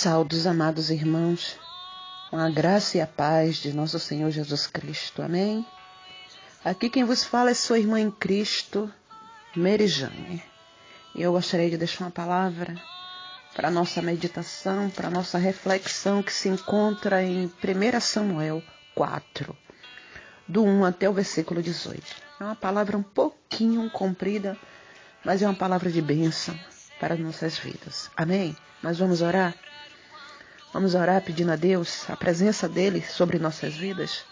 Saudos, amados irmãos, com a graça e a paz de nosso Senhor Jesus Cristo. Amém? Aqui quem vos fala é sua irmã em Cristo, Merijane. E eu gostaria de deixar uma palavra para a nossa meditação, para a nossa reflexão, que se encontra em 1 Samuel 4, do 1 até o versículo 18. É uma palavra um pouquinho comprida, mas é uma palavra de bênção para nossas vidas. Amém? Nós vamos orar? Vamos orar pedindo a Deus a presença dEle sobre nossas vidas.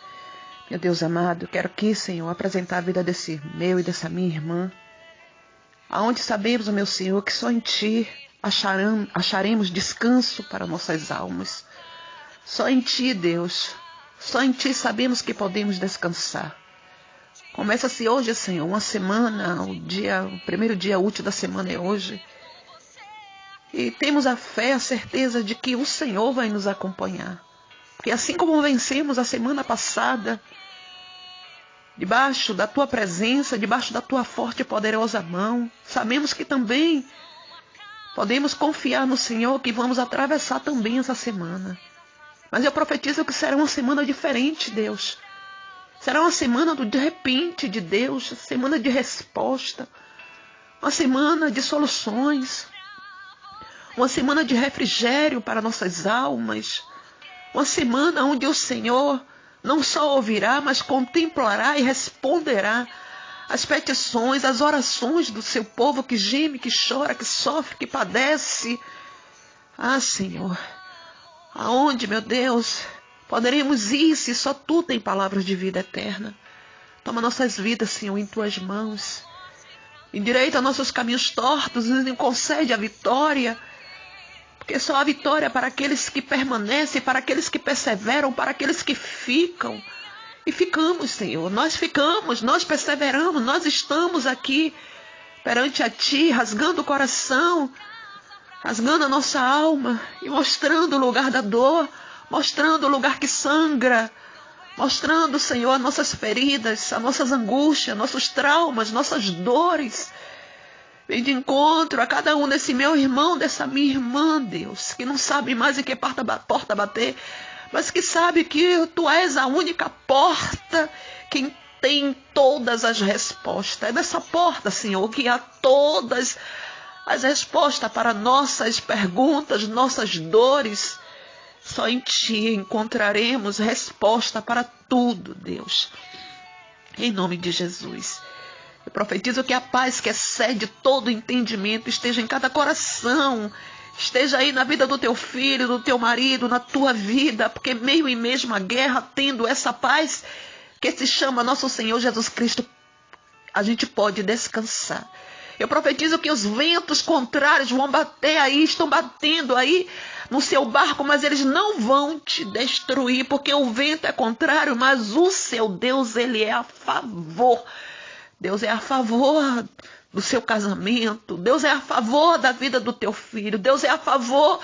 Meu Deus amado, quero aqui, Senhor, apresentar a vida desse meu e dessa minha irmã, aonde sabemos, meu Senhor, que só em Ti acharemos descanso para nossas almas. Só em Ti, Deus, só em Ti sabemos que podemos descansar. Começa-se hoje, Senhor, uma semana, o primeiro dia útil da semana é hoje. E temos a fé, a certeza de que o Senhor vai nos acompanhar. Porque assim como vencemos a semana passada, debaixo da Tua presença, debaixo da Tua forte e poderosa mão, sabemos que também podemos confiar no Senhor, que vamos atravessar também essa semana. Mas eu profetizo que será uma semana diferente, Deus. Será uma semana do de repente de Deus, semana de resposta, uma semana de soluções, uma semana de refrigério para nossas almas, uma semana onde o Senhor não só ouvirá, mas contemplará e responderá as petições, as orações do seu povo que geme, que chora, que sofre, que padece. Ah, Senhor, aonde, meu Deus, poderemos ir se só Tu tem palavras de vida eterna? Toma nossas vidas, Senhor, em Tuas mãos. Endireita nossos caminhos tortos e nos concede a vitória. Porque só a vitória para aqueles que permanecem, para aqueles que perseveram, para aqueles que ficam. E ficamos, Senhor, nós ficamos, nós perseveramos, nós estamos aqui perante a Ti, rasgando o coração, rasgando a nossa alma e mostrando o lugar da dor, mostrando o lugar que sangra, mostrando, Senhor, as nossas feridas, as nossas angústias, nossos traumas, nossas dores. Vem de encontro a cada um desse meu irmão, dessa minha irmã, Deus, que não sabe mais em que porta bater, mas que sabe que Tu és a única porta que tem todas as respostas. É nessa porta, Senhor, que há todas as respostas para nossas perguntas, nossas dores. Só em Ti encontraremos resposta para tudo, Deus. Em nome de Jesus. Eu profetizo que a paz que excede todo entendimento esteja em cada coração, esteja aí na vida do Teu filho, do Teu marido, na Tua vida, porque meio e mesmo a guerra, tendo essa paz que se chama nosso Senhor Jesus Cristo, a gente pode descansar. Eu profetizo que os ventos contrários vão bater aí, estão batendo aí no seu barco, mas eles não vão te destruir, porque o vento é contrário, mas o seu Deus, Ele é a favor. Deus é a favor do seu casamento. Deus é a favor da vida do teu filho. Deus é a favor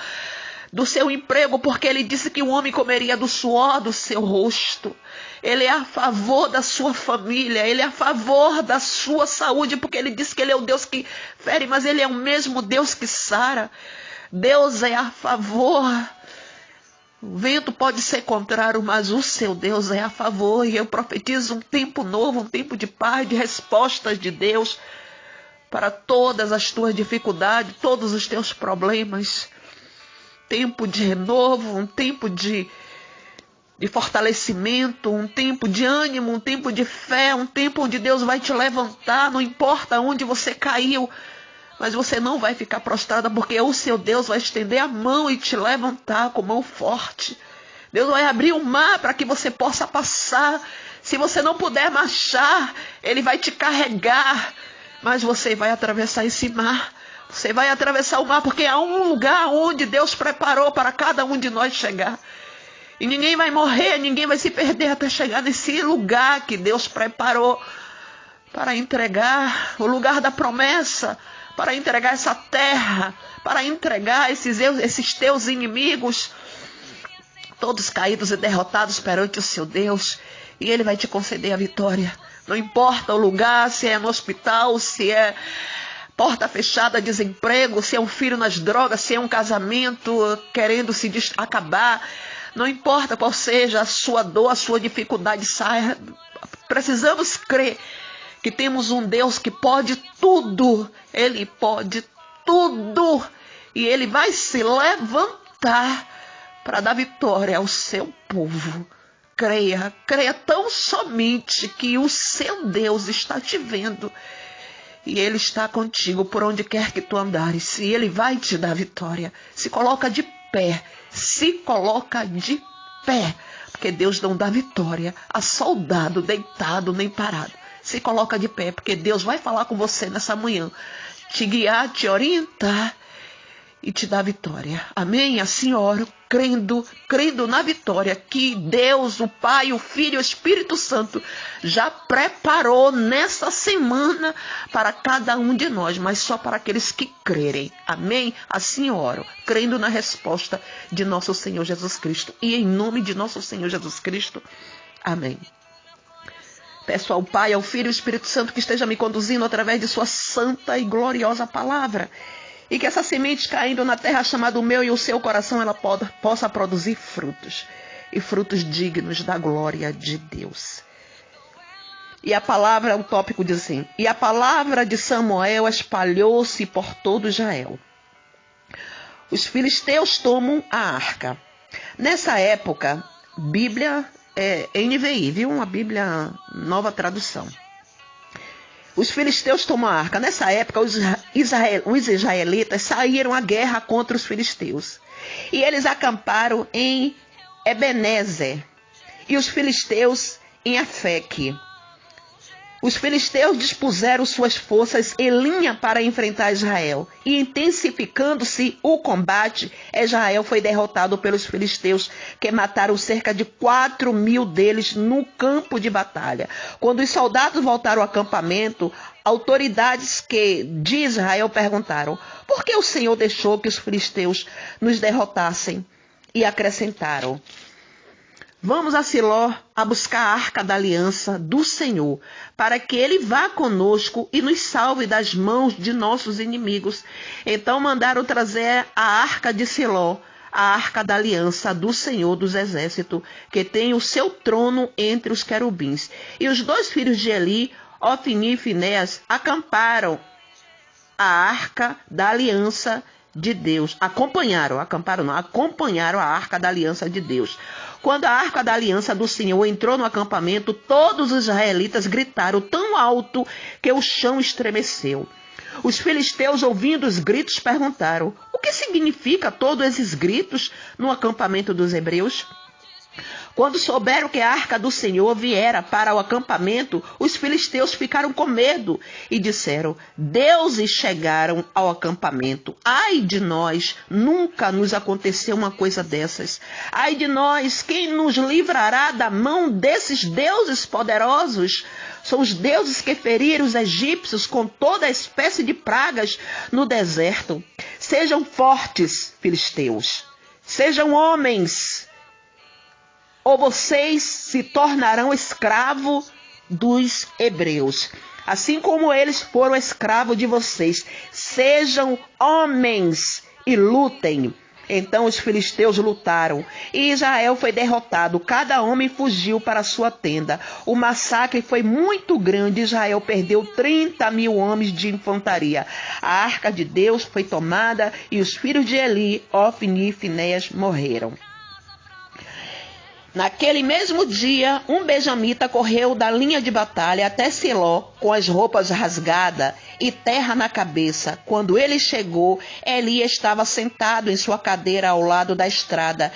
do seu emprego, porque Ele disse que o homem comeria do suor do seu rosto. Ele é a favor da sua família. Ele é a favor da sua saúde, porque Ele disse que Ele é o Deus que fere, mas Ele é o mesmo Deus que sara. Deus é a favor. O vento pode ser contrário, mas o seu Deus é a favor. E eu profetizo um tempo novo, um tempo de paz, de respostas de Deus para todas as tuas dificuldades, todos os teus problemas. Tempo de renovo, um tempo de fortalecimento, um tempo de ânimo, um tempo de fé, um tempo onde Deus vai te levantar, não importa onde você caiu. Mas você não vai ficar prostrada, porque o seu Deus vai estender a mão e te levantar com mão forte. Deus vai abrir o mar para que você possa passar. Se você não puder marchar, Ele vai te carregar. Mas você vai atravessar esse mar. Você vai atravessar o mar, porque há um lugar onde Deus preparou para cada um de nós chegar. E ninguém vai morrer, ninguém vai se perder até chegar nesse lugar que Deus preparou para entregar o lugar da promessa, para entregar essa terra, para entregar esses teus inimigos, todos caídos e derrotados perante o seu Deus, e Ele vai te conceder a vitória. Não importa o lugar, se é no hospital, se é porta fechada, desemprego, se é um filho nas drogas, se é um casamento querendo se acabar, não importa qual seja a sua dor, a sua dificuldade, saia. Precisamos crer que temos um Deus que pode tudo. Ele pode tudo. E Ele vai se levantar para dar vitória ao seu povo. Creia, creia tão somente que o seu Deus está te vendo. E Ele está contigo por onde quer que tu andares. E Ele vai te dar vitória. Se coloca de pé. Se coloca de pé. Porque Deus não dá vitória a soldado deitado nem parado. Se coloca de pé, porque Deus vai falar com você nessa manhã. Te guiar, te orientar e te dar vitória. Amém? Assim oro, crendo na vitória que Deus, o Pai, o Filho e o Espírito Santo já preparou nessa semana para cada um de nós, mas só para aqueles que crerem. Amém? Assim oro, crendo na resposta de nosso Senhor Jesus Cristo. E em nome de nosso Senhor Jesus Cristo. Amém. Peço ao Pai, ao Filho e ao Espírito Santo que esteja me conduzindo através de sua santa e gloriosa palavra. E que essa semente caindo na terra chamada o meu e o seu coração, ela possa produzir frutos. E frutos dignos da glória de Deus. E a palavra, o tópico diz assim: e a palavra de Samuel espalhou-se por todo Israel. Os filisteus tomam a arca. Nessa época, Bíblia NVI, viu? Uma Bíblia nova tradução. Os filisteus tomam a arca. Nessa época, os israelitas saíram à guerra contra os filisteus. E eles acamparam em Ebenezer. E os filisteus em Afeque. Os filisteus dispuseram suas forças em linha para enfrentar Israel. E intensificando-se o combate, Israel foi derrotado pelos filisteus, que mataram cerca de 4.000 deles no campo de batalha. Quando os soldados voltaram ao acampamento, autoridades de Israel perguntaram: por que o Senhor deixou que os filisteus nos derrotassem? E acrescentaram: vamos a Siló a buscar a arca da aliança do Senhor, para que ele vá conosco e nos salve das mãos de nossos inimigos. Então mandaram trazer a arca de Siló, a arca da aliança do Senhor dos exércitos, que tem o seu trono entre os querubins. E os 2 filhos de Eli, Ofni e Finéas, acamparam a arca da aliança de Deus. Acompanharam a arca da aliança de Deus. Quando a arca da aliança do Senhor entrou no acampamento, todos os israelitas gritaram tão alto que o chão estremeceu. Os filisteus, ouvindo os gritos, perguntaram: o que significa todos esses gritos no acampamento dos hebreus? Quando souberam que a arca do Senhor viera para o acampamento, os filisteus ficaram com medo e disseram: deuses chegaram ao acampamento. Ai de nós, nunca nos aconteceu uma coisa dessas. Ai de nós, quem nos livrará da mão desses deuses poderosos? São os deuses que feriram os egípcios com toda espécie de pragas no deserto. Sejam fortes, filisteus. Sejam homens, ou vocês se tornarão escravos dos hebreus, assim como eles foram escravos de vocês. Sejam homens e lutem. Então os filisteus lutaram e Israel foi derrotado. Cada homem fugiu para sua tenda. O massacre foi muito grande. Israel perdeu 30.000 homens de infantaria. A arca de Deus foi tomada e os filhos de Eli, Ofni e Finéas morreram. Naquele mesmo dia, um benjamita correu da linha de batalha até Siló com as roupas rasgadas e terra na cabeça. Quando ele chegou, Eli estava sentado em sua cadeira ao lado da estrada.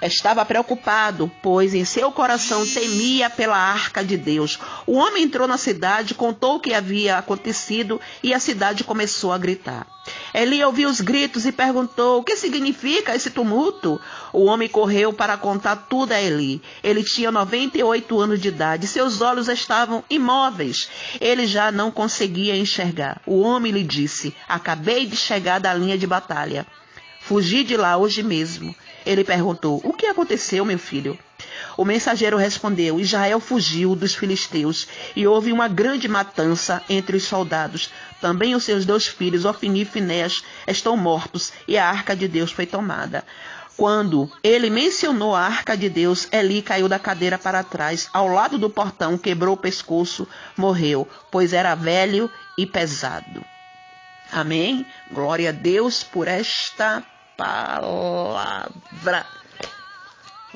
Estava preocupado, pois em seu coração temia pela arca de Deus. O homem entrou na cidade, contou o que havia acontecido e a cidade começou a gritar. Eli ouviu os gritos e perguntou: o que significa esse tumulto? O homem correu para contar tudo a Eli. Ele tinha 98 anos de idade, seus olhos estavam imóveis. Ele já não conseguia enxergar. O homem lhe disse: acabei de chegar da linha de batalha. Fugi de lá hoje mesmo. Ele perguntou: o que aconteceu, meu filho? O mensageiro respondeu: Israel fugiu dos filisteus e houve uma grande matança entre os soldados. Também os seus 2 filhos, Ofni e Finéias, estão mortos e a arca de Deus foi tomada. Quando ele mencionou a arca de Deus, Eli caiu da cadeira para trás, ao lado do portão, quebrou o pescoço, morreu, pois era velho e pesado. Amém? Glória a Deus por esta palavra.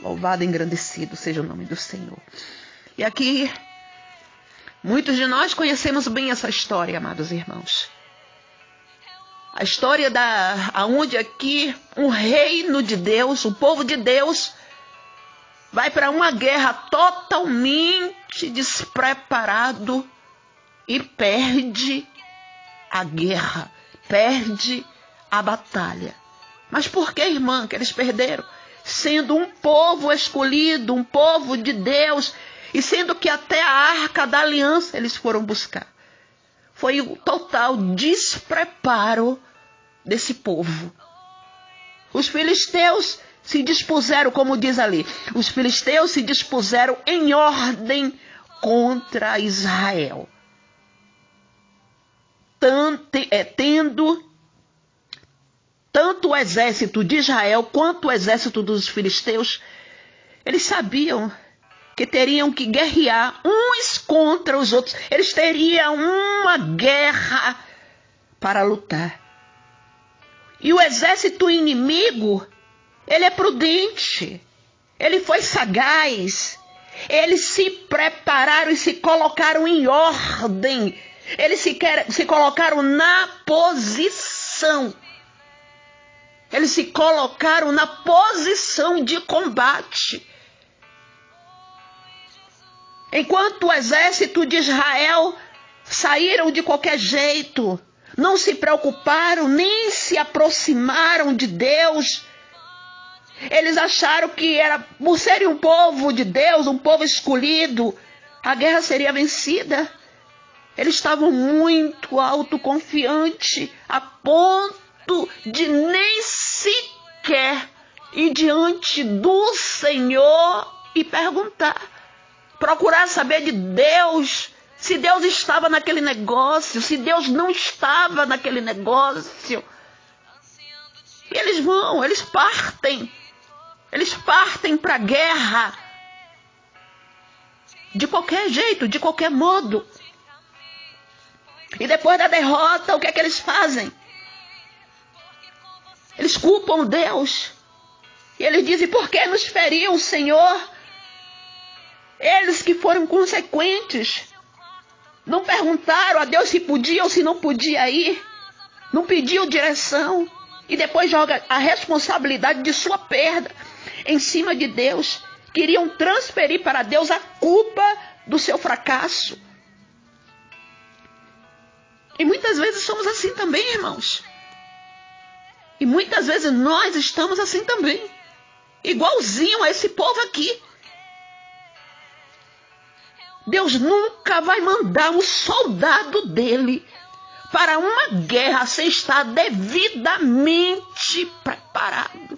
Louvado e engrandecido seja o nome do Senhor. E aqui, muitos de nós conhecemos bem essa história, amados irmãos. A história aonde aqui um reino de Deus, o povo de Deus, vai para uma guerra totalmente despreparado e perde a guerra, perde a batalha. Mas por que, irmã, que eles perderam? Sendo um povo escolhido, um povo de Deus, e sendo que até a arca da aliança eles foram buscar. Foi o total despreparo desse povo. Os filisteus se dispuseram, como diz ali, os filisteus se dispuseram em ordem contra Israel. Tendo tanto o exército de Israel quanto o exército dos filisteus, eles sabiam que teriam que guerrear uns contra os outros. Eles teriam uma guerra para lutar. E o exército inimigo, ele é prudente, ele foi sagaz, eles se prepararam e se colocaram em ordem, eles se colocaram na posição. Eles se colocaram na posição de combate. Enquanto o exército de Israel saíram de qualquer jeito, não se preocuparam, nem se aproximaram de Deus. Eles acharam que por serem um povo de Deus, um povo escolhido, a guerra seria vencida. Eles estavam muito autoconfiantes, a ponto de nem sequer ir diante do Senhor e perguntar, procurar saber de Deus, se Deus estava naquele negócio, se Deus não estava naquele negócio. E eles partem para a guerra, de qualquer jeito, de qualquer modo. E depois da derrota, o que é que eles fazem? Eles culpam Deus. E eles dizem, por que nos feriu o Senhor? Eles que foram consequentes. Não perguntaram a Deus se podia ou se não podia ir. Não pediu direção. E depois joga a responsabilidade de sua perda em cima de Deus. Queriam transferir para Deus a culpa do seu fracasso. E muitas vezes somos assim também, irmãos. E muitas vezes nós estamos assim também. Igualzinho a esse povo aqui. Deus nunca vai mandar um soldado dele para uma guerra sem estar devidamente preparado.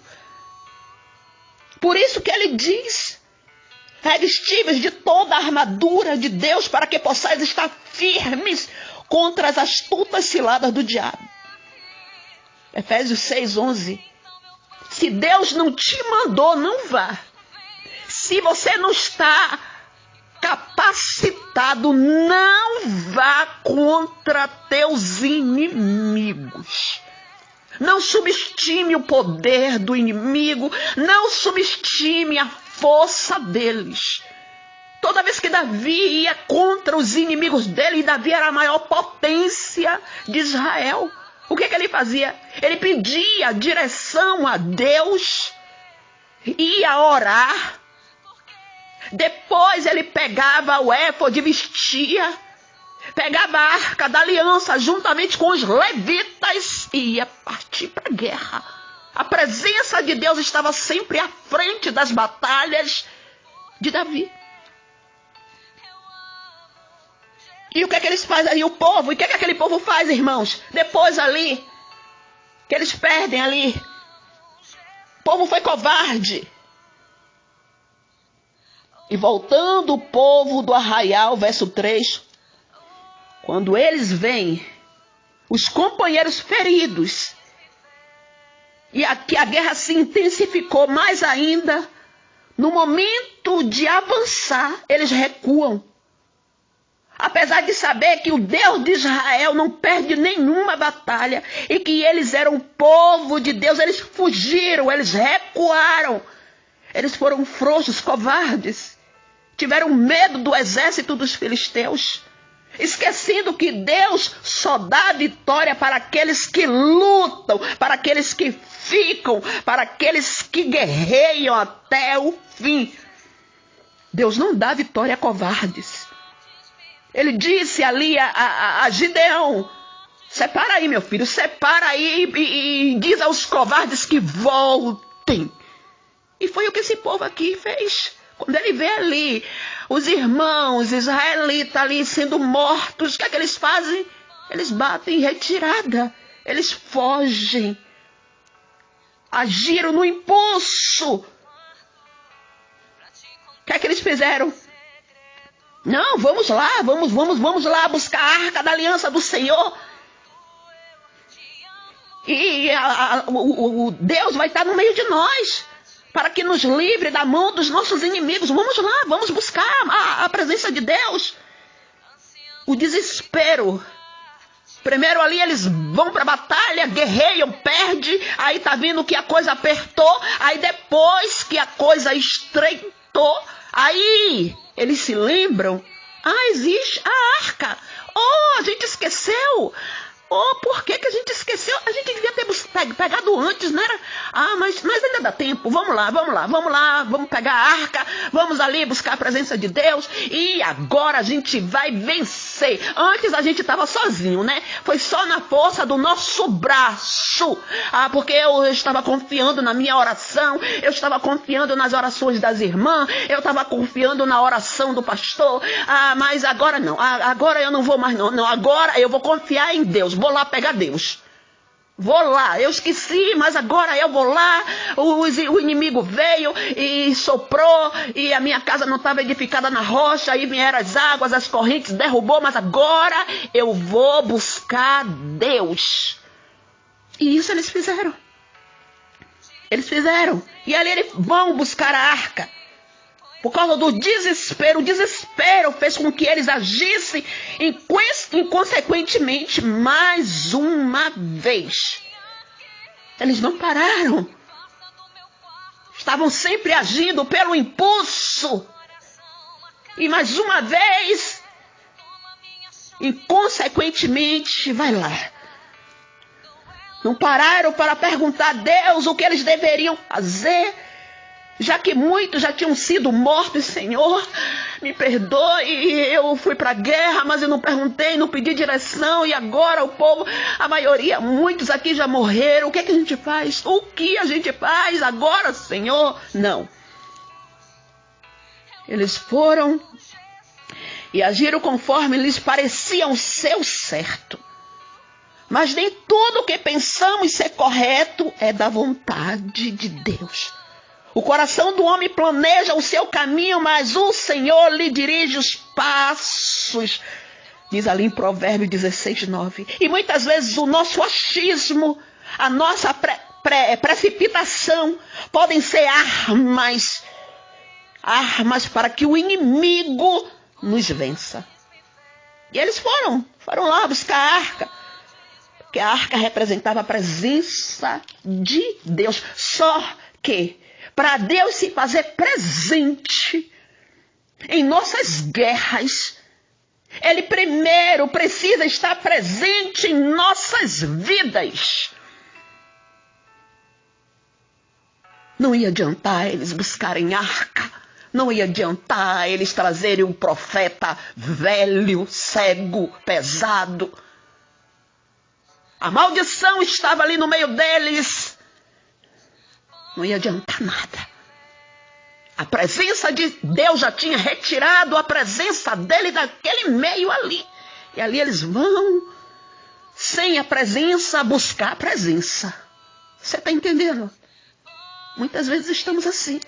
Por isso que ele diz, revestíveis de toda a armadura de Deus para que possais estar firmes contra as astutas ciladas do diabo. Efésios 6:11. Se Deus não te mandou, não vá. Se você não está capacitado, não vá contra teus inimigos. Não subestime o poder do inimigo, não subestime a força deles. Toda vez que Davi ia contra os inimigos dele, e Davi era a maior potência de Israel, o que ele fazia? Ele pedia direção a Deus, ia orar. Depois ele pegava o éfode, vestia, pegava a arca da aliança juntamente com os levitas e ia partir para a guerra. A presença de Deus estava sempre à frente das batalhas de Davi. E o que é que eles fazem aí, o povo? E o que é que aquele povo faz, irmãos? Depois ali, que eles perdem ali. O povo foi covarde. E voltando o povo do arraial, verso 3, quando eles veem os companheiros feridos, e aqui a guerra se intensificou mais ainda, no momento de avançar, eles recuam. Apesar de saber que o Deus de Israel não perde nenhuma batalha e que eles eram o povo de Deus, eles fugiram, eles recuaram. Eles foram frouxos, covardes. Tiveram medo do exército dos filisteus, esquecendo que Deus só dá vitória para aqueles que lutam, para aqueles que ficam, para aqueles que guerreiam até o fim. Deus não dá vitória a covardes. Ele disse ali a Gideão: separa aí, meu filho, separa aí e diz aos covardes que voltem. E foi o que esse povo aqui fez. Quando ele vê ali os irmãos israelitas ali sendo mortos, o que é que eles fazem? Eles batem em retirada, eles fogem. Agiram no impulso. O que é que eles fizeram? Não, vamos lá, vamos lá buscar a arca da aliança do Senhor. E o Deus vai estar no meio de nós, para que nos livre da mão dos nossos inimigos. Vamos lá, vamos buscar a presença de Deus. O desespero. Primeiro ali eles vão para a batalha, guerreiam, perdem. Aí tá vendo que a coisa apertou. Aí depois que a coisa estreitou, aí eles se lembram. Existe a arca. A gente esqueceu. Por que a gente esqueceu? A gente devia ter pegado antes, né? Mas ainda dá tempo. Vamos lá. Vamos pegar a arca. Vamos ali buscar a presença de Deus. E agora a gente vai vencer. Antes a gente estava sozinho, né? Foi só na força do nosso braço. Porque eu estava confiando na minha oração. Eu estava confiando nas orações das irmãs. Eu estava confiando na oração do pastor. Mas agora não. Agora eu não vou mais não. Agora eu vou confiar em Deus. Vou lá pegar Deus. Vou lá. Eu esqueci, mas agora eu vou lá. O inimigo veio e soprou. E a minha casa não estava edificada na rocha. Aí vieram as águas, as correntes, derrubou. Mas agora eu vou buscar Deus. E isso eles fizeram. E ali eles vão buscar a arca. Por causa do desespero. O desespero fez com que eles agissem inconsequentemente mais uma vez. Eles não pararam. Estavam sempre agindo pelo impulso. E mais uma vez, inconsequentemente, vai lá. Não pararam para perguntar a Deus o que eles deveriam fazer. Já que muitos já tinham sido mortos, Senhor, me perdoe, eu fui para a guerra, mas eu não perguntei, não pedi direção, e agora o povo, a maioria, muitos aqui já morreram, o que é que a gente faz? O que a gente faz agora, Senhor? Não. Eles foram e agiram conforme lhes pareciam ser o certo. Mas nem tudo o que pensamos ser correto é da vontade de Deus. O coração do homem planeja o seu caminho, mas o Senhor lhe dirige os passos. Diz ali em Provérbios 16:9. E muitas vezes o nosso achismo, a nossa precipitação podem ser armas para que o inimigo nos vença. E eles foram lá buscar a arca. Porque a arca representava a presença de Deus. Só que para Deus se fazer presente em nossas guerras, Ele primeiro precisa estar presente em nossas vidas. Não ia adiantar eles buscarem arca. Não ia adiantar eles trazerem um profeta velho, cego, pesado. A maldição estava ali no meio deles. Não ia adiantar nada. A presença de Deus já tinha retirado a presença dele daquele meio ali. E ali eles vão, sem a presença, buscar a presença. Você está entendendo? Muitas vezes estamos assim.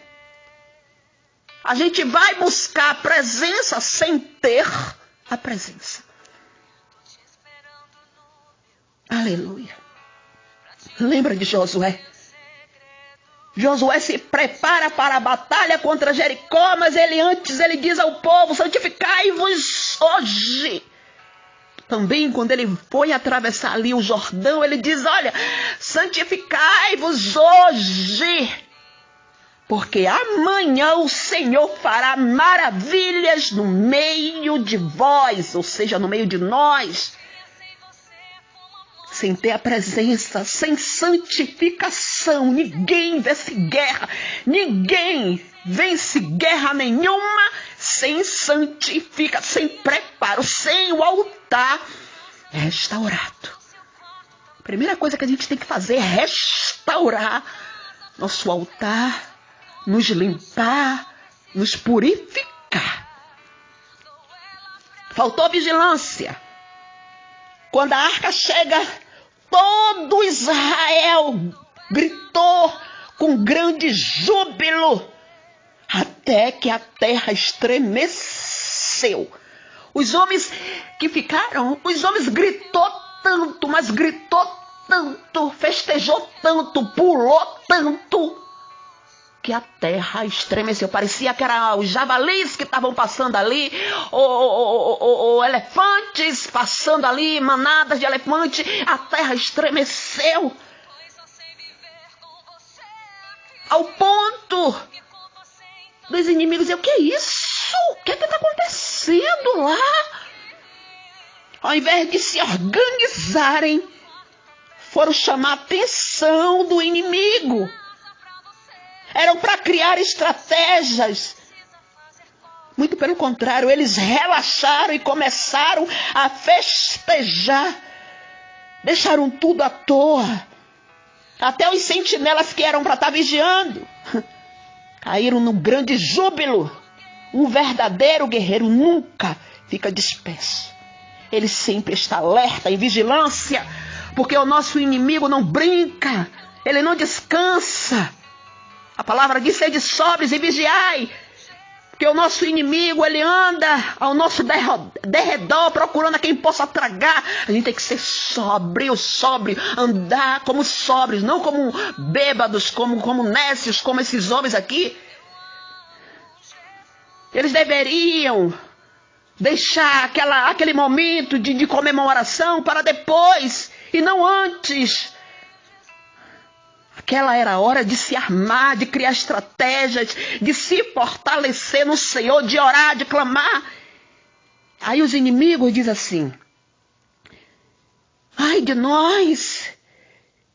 A gente vai buscar a presença sem ter a presença. Aleluia. Lembra de Josué? Josué se prepara para a batalha contra Jericó, mas ele diz ao povo: santificai-vos hoje. Também quando ele foi atravessar ali o Jordão, ele diz: olha, santificai-vos hoje, porque amanhã o Senhor fará maravilhas no meio de vós, ou seja, no meio de nós. Sem ter a presença, sem santificação, ninguém vence guerra. Ninguém vence guerra nenhuma sem santificação, sem preparo, sem o altar restaurado. A primeira coisa que a gente tem que fazer é restaurar nosso altar, nos limpar, nos purificar. Faltou vigilância. Quando a arca chega, todo Israel gritou com grande júbilo, até que a terra estremeceu. Os homens gritou tanto, mas gritou tanto, festejou tanto, pulou tanto, que a terra estremeceu. Parecia que eram os javalis que estavam passando ali, ou elefantes passando ali, manadas de elefante. A terra estremeceu ao ponto dos inimigos dizer: o que é isso? O que está acontecendo lá? Ao invés de se organizarem, foram chamar a atenção do inimigo. Eram para criar estratégias. Muito pelo contrário, eles relaxaram e começaram a festejar. Deixaram tudo à toa. Até os sentinelas que eram para estar vigiando caíram num grande júbilo. Um verdadeiro guerreiro nunca fica disperso. Ele sempre está alerta, em vigilância, porque o nosso inimigo não brinca, ele não descansa. A palavra diz: sede sóbrios e vigiai, porque o nosso inimigo, ele anda ao nosso derredor, procurando a quem possa tragar. A gente tem que ser sóbrio, andar como sóbrios, não como bêbados, como nécios, como esses homens aqui. Eles deveriam deixar aquele momento de comemoração para depois, e não antes. Aquela era a hora de se armar, de criar estratégias, de se fortalecer no Senhor, de orar, de clamar. Aí os inimigos dizem assim: ai de nós,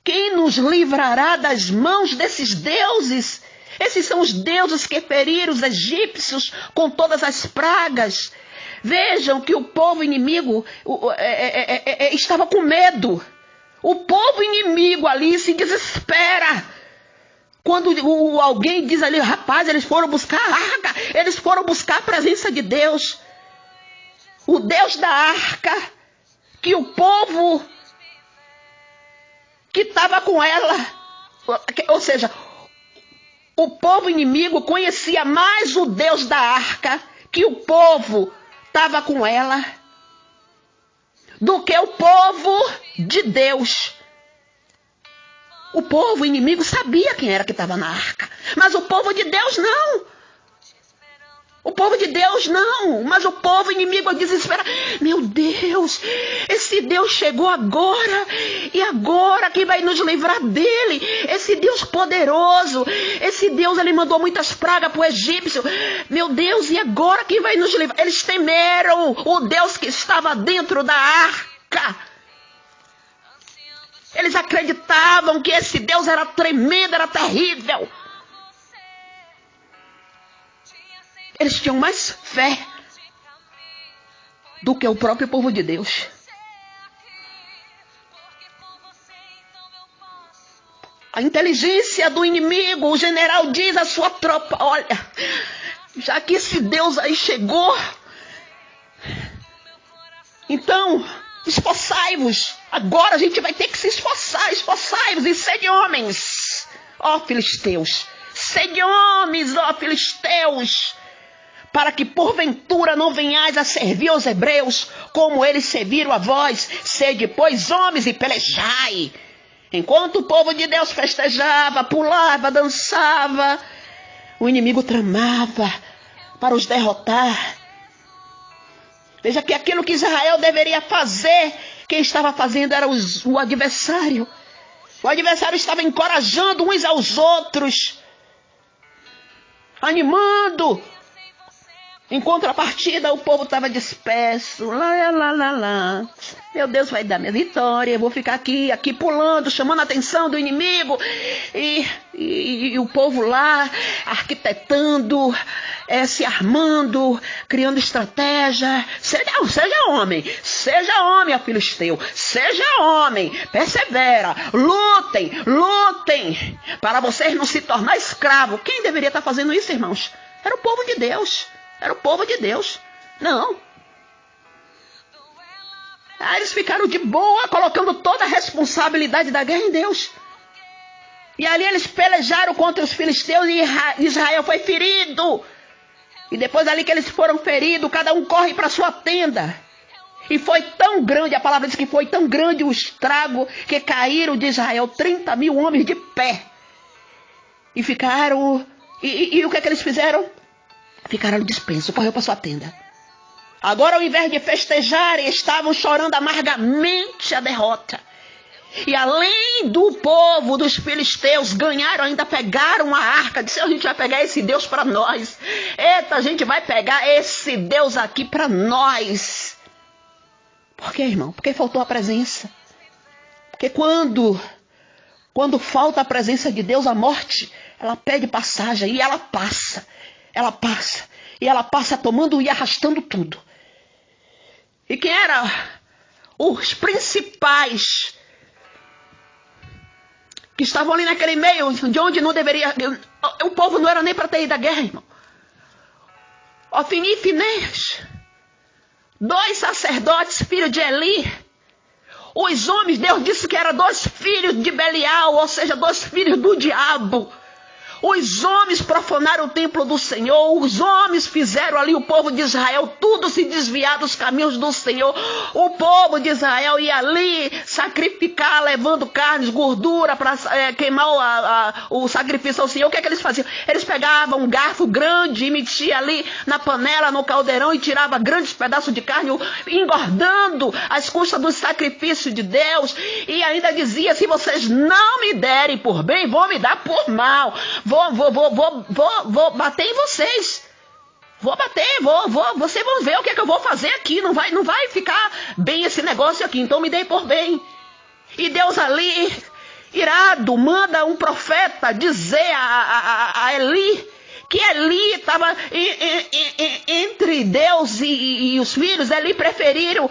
quem nos livrará das mãos desses deuses? Esses são os deuses que feriram os egípcios com todas as pragas. Vejam que o povo inimigo estava com medo. O povo inimigo ali se desespera. Quando alguém diz ali: rapaz, eles foram buscar a arca, eles foram buscar a presença de Deus. O Deus da arca, que o povo que estava com ela, ou seja, o povo inimigo conhecia mais o Deus da arca, que o povo estava com ela, do que o povo de Deus. O povo inimigo sabia quem era que estava na arca, mas o povo de Deus não. O povo de Deus não, mas o povo inimigo desespera. Meu Deus, esse Deus chegou agora, e agora quem vai nos livrar dele? Esse Deus poderoso, esse Deus, ele mandou muitas pragas para o egípcio. Meu Deus, e agora quem vai nos livrar? Eles temeram o Deus que estava dentro da arca. Eles acreditavam que esse Deus era tremendo, era terrível. Eles tinham mais fé do que o próprio povo de Deus. A inteligência do inimigo, o general diz à sua tropa: olha, já que esse Deus aí chegou, então esforçai-vos. Agora a gente vai ter que se esforçar. Esforçai-vos e sede homens. Ó filisteus, Sede homens, ó filisteus, para que porventura não venhais a servir aos hebreus, como eles serviram a vós. Sede, pois, homens e pelejai. Enquanto o povo de Deus festejava, pulava, dançava, o inimigo tramava para os derrotar. Veja que aquilo que Israel deveria fazer, quem estava fazendo era o adversário. O adversário estava encorajando uns aos outros, animando. Em contrapartida, o povo estava disperso. Lá. Meu Deus vai dar minha vitória. Eu vou ficar aqui pulando, chamando a atenção do inimigo. E o povo lá, arquitetando, se armando, criando estratégia. Seja homem, ó filisteu. Seja homem, persevera. Lutem, para vocês não se tornar escravo. Quem deveria estar fazendo isso, irmãos? Era o povo de Deus. Era o povo de Deus. Não. Eles ficaram de boa, colocando toda a responsabilidade da guerra em Deus. E ali eles pelejaram contra os filisteus e Israel foi ferido. E depois ali que eles foram feridos, cada um corre para sua tenda. E foi tão grande, a palavra diz que foi tão grande o estrago, que caíram de Israel 30 mil homens de pé. E ficaram... E o que é que eles fizeram? Ficaram dispensos, correu para sua tenda. Agora, ao invés de festejarem, estavam chorando amargamente a derrota. E além do povo dos filisteus ganharam, ainda pegaram a arca. Disseram, a gente vai pegar esse Deus para nós. Eita, a gente vai pegar esse Deus aqui para nós. Por quê, irmão? Porque faltou a presença. Porque quando falta a presença de Deus, a morte, ela pede passagem e ela passa. E ela passa tomando e arrastando tudo. E quem eram os principais que estavam ali naquele meio, de onde não deveria... O povo não era nem para ter ido à guerra, irmão. Ofni e Finés, 2 sacerdotes, filhos de Eli. Os homens, Deus disse que eram 2 filhos de Belial, ou seja, 2 filhos do diabo. Os homens profanaram o templo do Senhor. Os homens fizeram ali o povo de Israel tudo se desviar dos caminhos do Senhor. O povo de Israel ia ali sacrificar, levando carnes, gordura para queimar o sacrifício ao Senhor. O que é que eles faziam? Eles pegavam um garfo grande e metiam ali na panela, no caldeirão, e tiravam grandes pedaços de carne, engordando às custas do sacrifício de Deus. E ainda dizia, se vocês não me derem por bem, vou me dar por mal. Vou bater em vocês. Vou bater, vocês vão ver o que é que eu vou fazer aqui. Não vai ficar bem esse negócio aqui. Então me dei por bem. E Deus ali, irado, manda um profeta dizer a Eli que Eli estava entre Deus e os filhos. Eli preferiram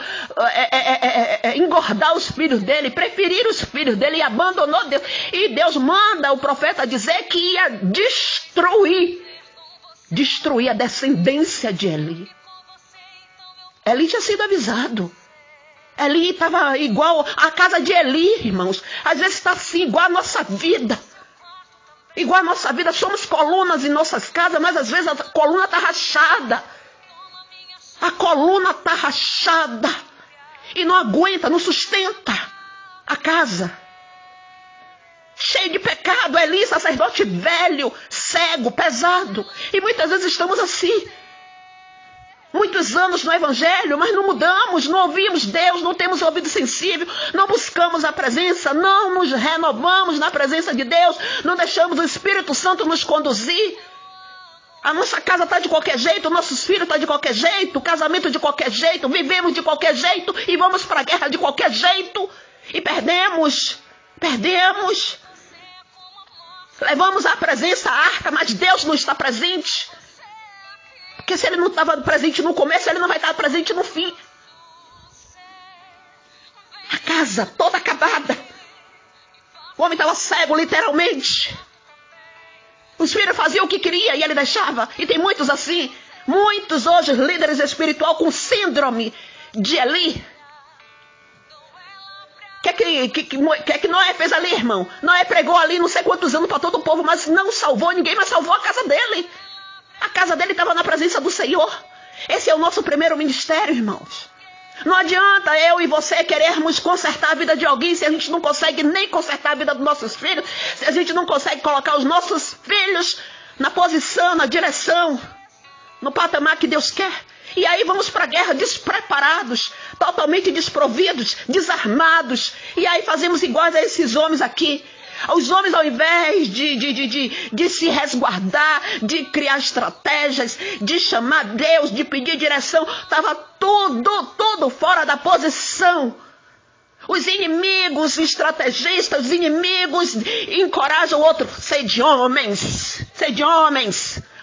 engordar os filhos dele, preferiram os filhos dele e abandonou Deus. E Deus manda o profeta dizer que ia destruir a descendência de Eli. Eli tinha sido avisado. Eli estava igual a casa de Eli, irmãos. Às vezes está assim, igual a nossa vida. Igual a nossa vida, somos colunas em nossas casas, mas às vezes a coluna está rachada. A coluna está rachada. E não aguenta, não sustenta a casa. Cheio de pecado, Eli, sacerdote velho, cego, pesado. E muitas vezes estamos assim. Muitos anos no evangelho, mas não mudamos, não ouvimos Deus, não temos ouvido sensível, não buscamos a presença, não nos renovamos na presença de Deus, não deixamos o Espírito Santo nos conduzir. A nossa casa está de qualquer jeito, nossos filhos estão de qualquer jeito, o casamento de qualquer jeito, vivemos de qualquer jeito e vamos para a guerra de qualquer jeito e perdemos. Levamos a presença, a arca, mas Deus não está presente. Porque se ele não estava presente no começo, ele não vai estar presente no fim. A casa toda acabada. O homem estava cego, literalmente. Os filhos faziam o que queria e ele deixava. E tem muitos assim. Muitos hoje líderes espirituais com síndrome de Eli. que Noé fez ali, irmão? Noé pregou ali não sei quantos anos para todo o povo, mas não salvou ninguém, mas salvou a casa dele. A casa dele estava na presença do Senhor. Esse é o nosso primeiro ministério, irmãos. Não adianta eu e você querermos consertar a vida de alguém se a gente não consegue nem consertar a vida dos nossos filhos, se a gente não consegue colocar os nossos filhos na posição, na direção, no patamar que Deus quer. E aí vamos para a guerra despreparados, totalmente desprovidos, desarmados. E aí fazemos iguais a esses homens aqui. Os homens, ao invés de se resguardar, de criar estratégias, de chamar Deus, de pedir direção, estava tudo fora da posição. Os inimigos, estrategistas, os inimigos encorajam o outro. Sede homens,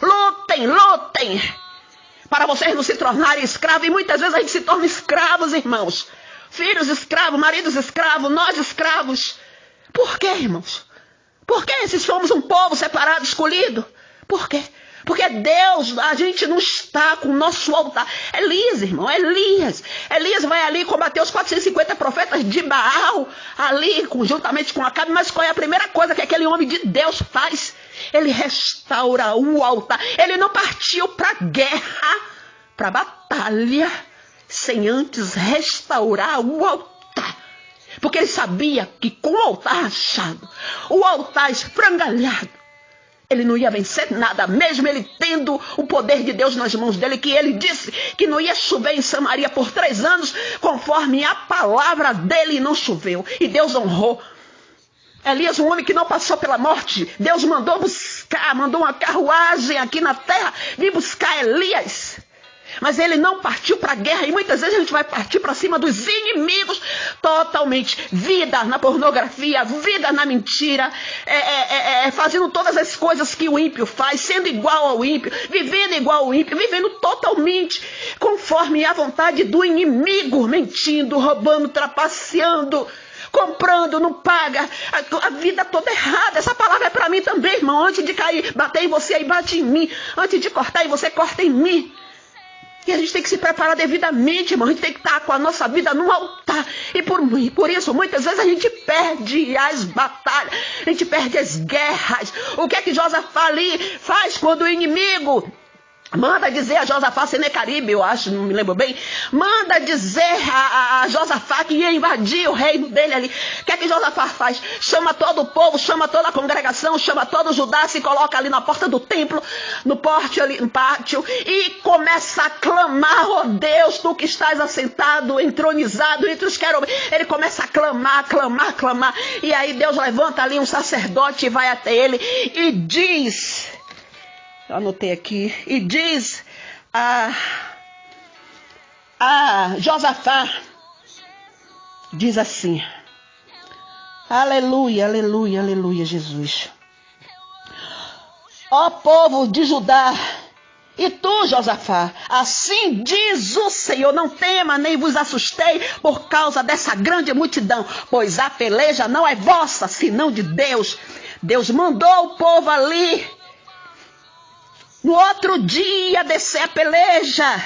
lutem, para vocês não se tornarem escravos. E muitas vezes a gente se torna escravos, irmãos. Filhos escravos, maridos escravos, nós escravos. Por quê, irmãos? Por que se somos um povo separado, escolhido? Por quê? Porque Deus, a gente não está com o nosso altar. Elias, irmão, Elias vai ali combater os 450 profetas de Baal, ali conjuntamente com Acabe, mas qual é a primeira coisa que aquele homem de Deus faz? Ele restaura o altar. Ele não partiu para a guerra, para a batalha, sem antes restaurar o altar. Porque ele sabia que com o altar rachado, o altar esfrangalhado, ele não ia vencer nada, mesmo ele tendo o poder de Deus nas mãos dele, que ele disse que não ia chover em Samaria por 3 anos, conforme a palavra dele, não choveu. E Deus honrou. Elias, um homem que não passou pela morte, Deus mandou uma carruagem aqui na terra, vir buscar Elias. Mas ele não partiu para a guerra, e muitas vezes a gente vai partir para cima dos inimigos totalmente. Vida na pornografia, vida na mentira, fazendo todas as coisas que o ímpio faz, sendo igual ao ímpio, vivendo igual ao ímpio, vivendo totalmente conforme a vontade do inimigo, mentindo, roubando, trapaceando, comprando, não paga, a vida toda errada. Essa palavra é para mim também, irmão. Antes de cair, bater em você, aí bate em mim. Antes de cortar em você, corta em mim. E a gente tem que se preparar devidamente, irmão. A gente tem que estar com a nossa vida no altar. E por isso, muitas vezes a gente perde as batalhas. A gente perde as guerras. O que é que Josafá ali faz quando o inimigo manda dizer a Josafá, Senecaribe, eu acho, não me lembro bem, manda dizer a Josafá que ia invadir o reino dele ali. O que é que Josafá faz? Chama todo o povo, chama toda a congregação, chama todo o Judá, se coloca ali na porta do templo, no pátio, e começa a clamar: ó Deus, tu que estás assentado, entronizado entre os querubins. Ele começa a clamar. E aí Deus levanta ali um sacerdote e vai até ele e diz... Eu anotei aqui. E diz a Josafá, diz assim: aleluia, aleluia, aleluia, Jesus. Ó povo de Judá, e tu, Josafá, assim diz o Senhor: não tema, nem vos assustei por causa dessa grande multidão, pois a peleja não é vossa, senão de Deus. Deus mandou o povo ali no outro dia descer a peleja.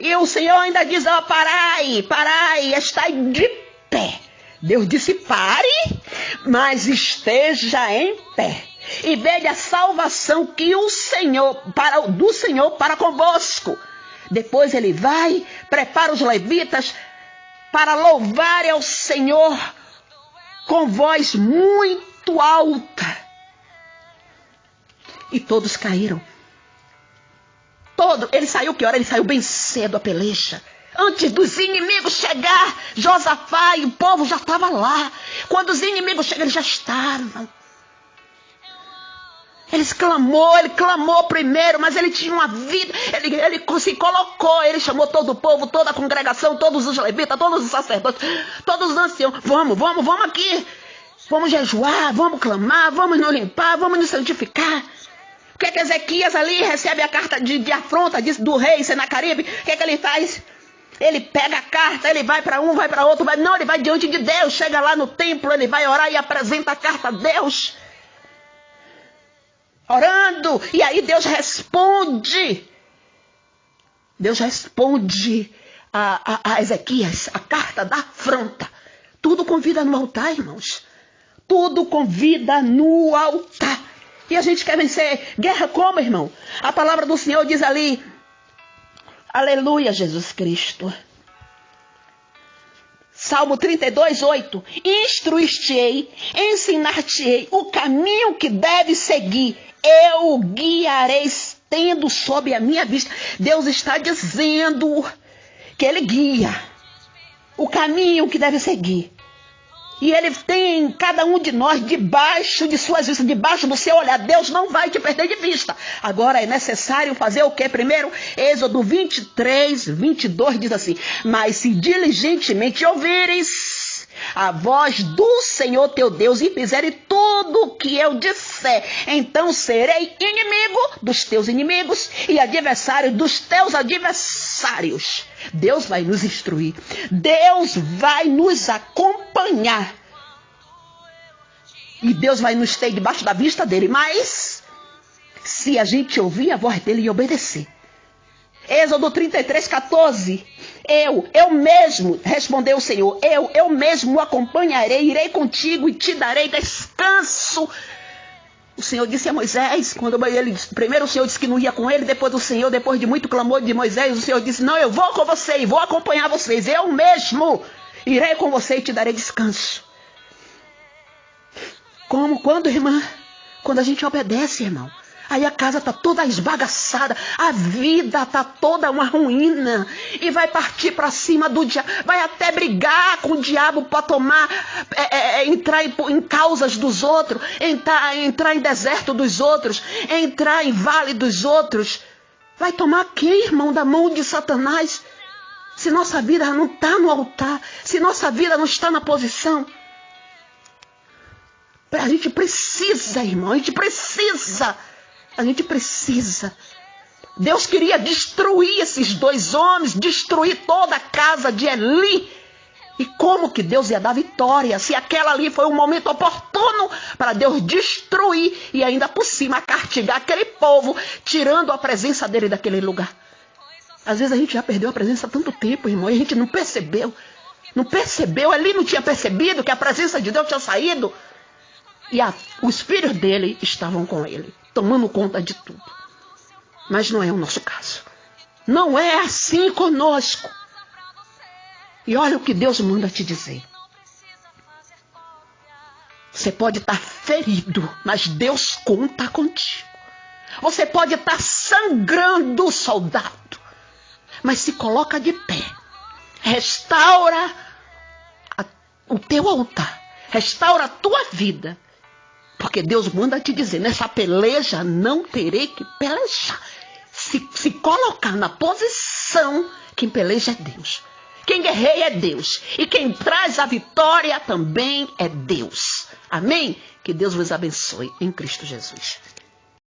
E o Senhor ainda diz: ó, parai, estai de pé. Deus disse: pare, mas esteja em pé. E vede a salvação que do Senhor para convosco. Depois ele vai, prepara os levitas para louvarem ao Senhor com voz muito alta. E todos caíram. Ele saiu que hora? Ele saiu bem cedo a peleja. Antes dos inimigos chegar, Josafá e o povo já estavam lá. Quando os inimigos chegam, eles já estavam. Ele clamou primeiro, mas ele tinha uma vida. Ele se colocou, ele chamou todo o povo, toda a congregação, todos os levitas, todos os sacerdotes, todos os anciãos. Vamos aqui. Vamos jejuar, vamos clamar, vamos nos limpar, vamos nos santificar. O que é que Ezequias ali recebe a carta de afronta do rei Senacaribe? O que é que ele faz? Ele pega a carta, ele vai para um, vai para outro, ele vai diante de Deus, chega lá no templo, ele vai orar e apresenta a carta a Deus. Orando, e aí Deus responde. Deus responde a Ezequias, a carta da afronta. Tudo com vida no altar, irmãos. Tudo com vida no altar. E a gente quer vencer guerra como, irmão? A palavra do Senhor diz ali, aleluia, Jesus Cristo. Salmo 32, 8. Instruir-te-ei, ensinar-te-ei o caminho que deves seguir. Eu o guiarei tendo sob a minha vista. Deus está dizendo que Ele guia o caminho que deve seguir. E Ele tem cada um de nós debaixo de suas vistas, debaixo do seu olhar. Deus não vai te perder de vista. Agora é necessário fazer o quê? Primeiro, Êxodo 23, 22 diz assim: mas se diligentemente ouvires a voz do Senhor teu Deus e fizeres tudo o que eu disser, então serei inimigo dos teus inimigos e adversário dos teus adversários. Deus vai nos instruir. Deus vai nos acompanhar. E Deus vai nos ter debaixo da vista dele. Mas se a gente ouvir a voz dele e obedecer. Êxodo 33, 14. Eu mesmo, respondeu o Senhor, eu mesmo o acompanharei, irei contigo e te darei descanso. O Senhor disse a Moisés, primeiro o Senhor disse que não ia com ele, depois o Senhor, depois de muito clamor de Moisés, o Senhor disse, não, eu vou com você e vou acompanhar vocês. Eu mesmo irei com você e te darei descanso. Como? Quando, irmã? Quando a gente obedece, irmão. Aí a casa está toda esbagaçada, a vida está toda uma ruína. E vai partir para cima do diabo, vai até brigar com o diabo para entrar em causas dos outros, entrar em deserto dos outros, entrar em vale dos outros. Vai tomar quem, irmão, da mão de Satanás? Se nossa vida não está no altar, se nossa vida não está na posição. A gente precisa, irmão, a gente precisa. Deus queria destruir esses dois homens, destruir toda a casa de Eli. E como que Deus ia dar vitória se aquela ali foi um momento oportuno para Deus destruir e ainda por cima castigar aquele povo, tirando a presença dele daquele lugar? Às vezes a gente já perdeu a presença há tanto tempo, irmão, e a gente não percebeu. Eli não tinha percebido que a presença de Deus tinha saído. E os filhos dele estavam com ele, tomando conta de tudo. Mas não é o nosso caso. Não é assim conosco. E olha o que Deus manda te dizer. Você pode estar ferido, mas Deus conta contigo. Você pode estar sangrando, soldado, mas se coloca de pé. Restaura o teu altar. Restaura a tua vida. Porque Deus manda te dizer, nessa peleja não terei que pelejar. Se colocar na posição, quem peleja é Deus. Quem guerreia é Deus. E quem traz a vitória também é Deus. Amém? Que Deus vos abençoe em Cristo Jesus.